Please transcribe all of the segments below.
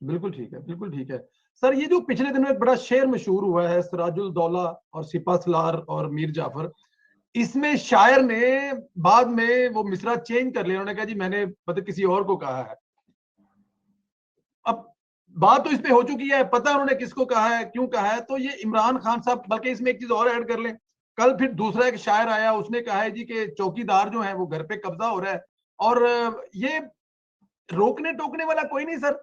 بالکل ٹھیک ہے، بالکل ٹھیک ہے سر. یہ جو پچھلے دنوں ایک بڑا شعر مشہور ہوا ہے سراج الدولہ اور سپہ سالار اور میر جعفر، اس میں شاعر نے بعد میں وہ مصرع چینج کر لیا. انہوں نے کہا جی میں نے مطلب کسی اور کو کہا ہے. اب بات تو اس پہ ہو چکی ہے، پتہ انہوں نے کس کو کہا ہے، کیوں کہا ہے. تو یہ عمران خان صاحب، بلکہ اس میں ایک چیز اور ایڈ کر لیں، کل پھر دوسرا ایک شاعر آیا، اس نے کہا ہے جی کہ چوکی دار جو ہیں وہ گھر پہ قبضہ ہو رہا ہے. اور یہ روکنے ٹوکنے والا کوئی نہیں سر.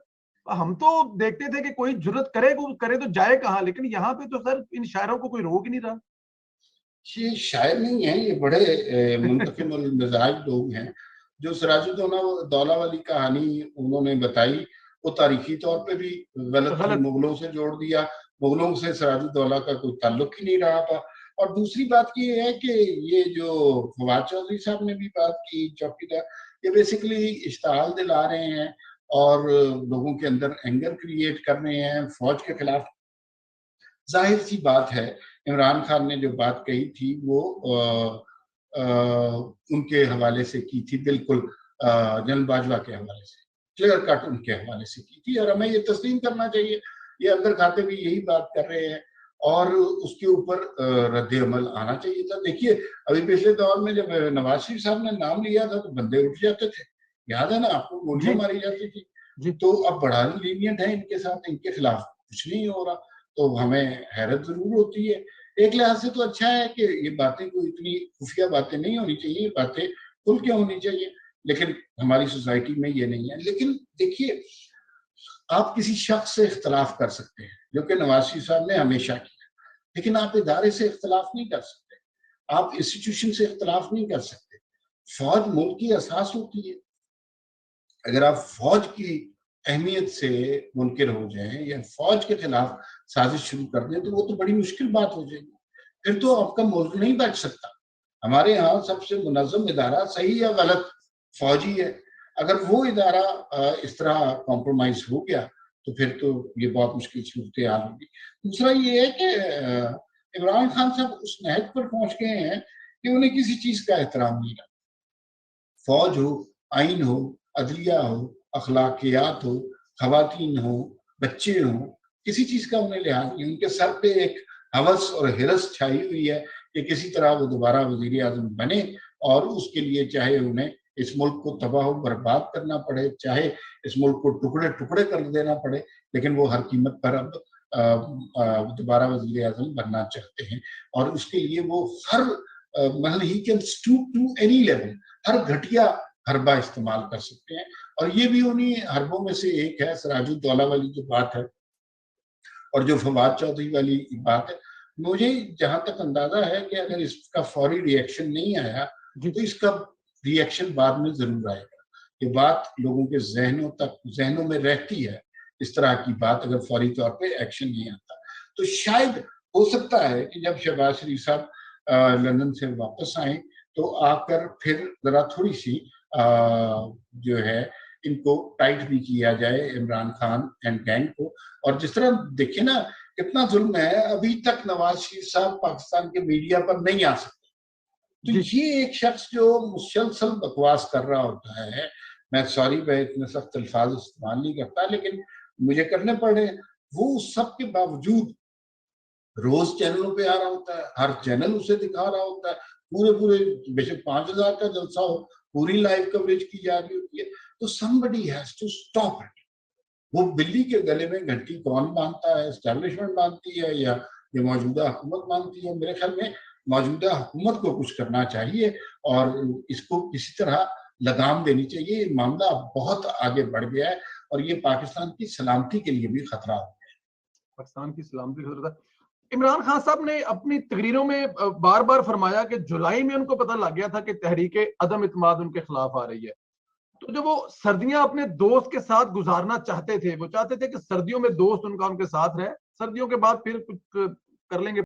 ہم تو دیکھتے تھے کہ کوئی جرت کرے تو جائے کہاں، لیکن یہاں پہ تو سر ان شاعروں کو کوئی روک ہی نہیں رہا. یہ شاعر نہیں ہیں، یہ بڑے منتقم المزاج لوگ ہیں. جو سراج الدولہ والی کہانی انہوں نے بتائی وہ تاریخی طور پہ بھی غلط تھی، مغلوں سے جوڑ دیا. مغلوں سے سراج الدولہ کا کوئی تعلق ہی نہیں رہا تھا. اور دوسری بات یہ ہے کہ یہ جو فواد چودھری صاحب نے بھی بات کی چوکیدار، یہ بیسیکلی اشتعال دلا رہے ہیں اور لوگوں کے اندر اینگر کریٹ کر رہے ہیں فوج کے خلاف. ظاہر سی بات ہے عمران خان نے جو بات کہی تھی وہ ان کے حوالے سے کی تھی، بالکل جنرل باجوہ کے حوالے سے، کلیئر کٹ ان کے حوالے سے کی تھی. اور ہمیں یہ تسلیم کرنا چاہیے، یہ اندر کھاتے بھی یہی بات کر رہے ہیں اور اس کے اوپر رد عمل آنا چاہیے تھا. دیکھیے ابھی پچھلے دور میں جب نواز شریف صاحب نے نام لیا تھا تو بندے اٹھ جاتے تھے، یاد ہے نا آپ کو، گولیاں ماری جاتی تھی. تو اب بڑا لینینٹ ہے ان کے ساتھ، ان کے خلاف کچھ نہیں ہو رہا. تو ہمیں حیرت ضرور ہوتی ہے. ایک لحاظ سے تو اچھا ہے کہ یہ باتیں کوئی اتنی خفیہ باتیں نہیں ہونی چاہیے، یہ باتیں کھل کے ہونی چاہیے، لیکن ہماری سوسائٹی میں یہ نہیں ہے. لیکن دیکھیے آپ کسی شخص سے اختلاف کر سکتے ہیں، جو کہ نواز شریف صاحب نے ہمیشہ کیا، لیکن آپ ادارے سے اختلاف نہیں کر سکتے، آپ انسٹیٹیوشن سے اختلاف نہیں کر سکتے. فوج ملک کی اساس ہوتی ہے. اگر آپ فوج کی اہمیت سے منکر ہو جائیں یا فوج کے خلاف سازش شروع کر دیں تو وہ تو بڑی مشکل بات ہو جائے گی. پھر تو آپ کا ملک نہیں بچ سکتا. ہمارے ہاں سب سے منظم ادارہ صحیح یا غلط فوجی ہے. اگر وہ ادارہ اس طرح کمپرومائز ہو گیا تو پھر تو یہ بہت مشکل صورتحال ہوگی. دوسرا یہ ہے کہ عمران خان صاحب اس نہج پر پہنچ گئے ہیں کہ انہیں کسی چیز کا احترام نہیں رہا. فوج ہو، آئین ہو، عدلیہ ہو، اخلاقیات ہو، خواتین ہو، بچے ہوں، کسی چیز کا انہیں لحاظ نہیں. ان کے سر پہ ایک ہوس اور ہرس چھائی ہوئی ہے کہ کسی طرح وہ دوبارہ وزیر اعظم بنے، اور اس کے لیے چاہے انہیں اس ملک کو تباہ و برباد کرنا پڑے، چاہے اس ملک کو ٹکڑے ٹکڑے کر دینا پڑے، لیکن وہ ہر قیمت پر اب دوبارہ وزیر اعظم بننا چاہتے ہیں. اور اس کے لیے وہ ہر he can stoop to any level، ہر گھٹیا حربہ استعمال کر سکتے ہیں. اور یہ بھی انہی حربوں میں سے ایک ہے سراج الدولہ والی جو بات ہے اور جو فواد چودھری والی بات ہے. مجھے جہاں تک اندازہ ہے کہ اگر اس کا فوری ری ایکشن نہیں آیا تو اس کا ری ایکشن بعد میں ضرور آئے گا. یہ بات لوگوں کے ذہنوں میں رہتی ہے، اس طرح کی بات اگر فوری طور پہ ایکشن نہیں آتا. تو شاید ہو سکتا ہے کہ جب شہباز شریف صاحب لندن سے واپس آئیں تو آ کر پھر ذرا تھوڑی سی جو ہے ان کو ٹائٹ بھی کیا جائے عمران خان اینڈ گینگ کو. اور جس طرح دیکھیں نا کتنا ظلم ہے، ابھی تک نواز شریف صاحب پاکستان کے میڈیا پر نہیں آ سکتے. تو یہ ایک شخص جو مسلسل بکواس کر رہا ہوتا ہے، میں سوری میں اتنے سخت الفاظ استعمال نہیں کرتا لیکن مجھے کرنے پڑے، وہ سب کے باوجود روز چینلوں پہ آ رہا ہوتا ہے، ہر چینل اسے دکھا رہا ہوتا ہے، پورے بے شک 5000 کا جلسہ ہو، پوری لائیو کوریج کی جا رہی ہوتی ہے. تو somebody has to stop it. وہ بلی کے گلے میں گھنٹی کون باندھتا ہے؟ اسٹیبلشمنٹ باندھتی ہے یا یہ موجودہ حکومت باندھتی ہے؟ میرے خیال میں موجودہ حکومت کو کچھ کرنا چاہیے اور اس کو کسی طرح لگام دینی چاہیے. یہ معاملہ بہت آگے بڑھ گیا ہے اور یہ پاکستان کی سلامتی کے لیے بھی خطرہ ہو گیا ہے. پاکستان کی سلامتی کا خطرہ. عمران خان صاحب نے اپنی تقریروں میں بار بار فرمایا کہ جولائی میں ان کو پتہ لگ گیا تھا کہ تحریک عدم اعتماد ان کے خلاف آ رہی ہے. تو جب وہ سردیاں اپنے دوست کے ساتھ گزارنا چاہتے تھے، وہ چاہتے تھے کہ سردیوں میں دوست ان کے ساتھ رہے، سردیوں کے بعد پھر کچھ کر لیں گے.